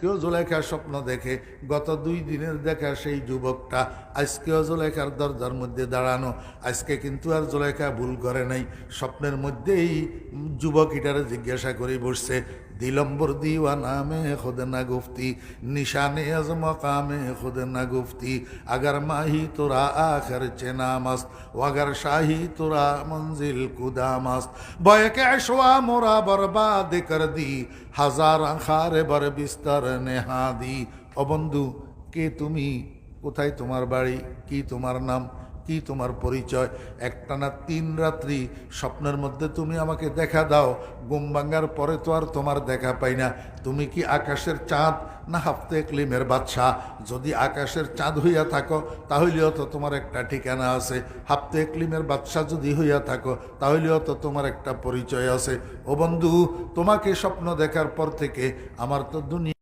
আজকেও জুলেখা স্বপ্ন দেখে। গত 2 দিনের দেখা সেই যুবকটা আজকেও জুলেখার দরজার মধ্যে দাঁড়ানো। আজকে কিন্তু আর জুলেখা ভুল করে নাই, স্বপ্নের মধ্যেই যুবক এটারে জিজ্ঞাসা করে বসছে, দিলম্বর দিওয়ানা মে খুদ না গুফতি, নিশানে আজ মকামে খুদ না গুফতি, अगर माही तुरा आखिर चेना मस्त वगर शाही तुरा मंजिल कुदा मस्त बय के अशवा मोरा बर्बाद कर दी हजार खारे बर बिस्तर नेहा दी। ও বন্ধু, কে তুমি? কোথায় তোমার বাড়ি? কি তোমার নাম? কি তোমার পরিচয়? একটানা 3 রাত্রি স্বপ্নের মধ্যে তুমি আমাকে দেখা দাও, ঘুম ভাঙার পরে তো আর তোমার দেখা পাই না। তুমি কি আকাশের চাঁদ না হাফতে ইকলিমের বাদশাহ? যদি আকাশের চাঁদ হইয়া থাকো তাহলেও তো তোমার একটা ঠিকানা আছে, হাফতে ইকলিমের বাদশাহ যদি হইয়া থাকো তাহলেও তো তোমার একটা পরিচয় আছে। ও বন্ধু, তোমাকে স্বপ্ন দেখার পর থেকে আমার তো দুনিয়া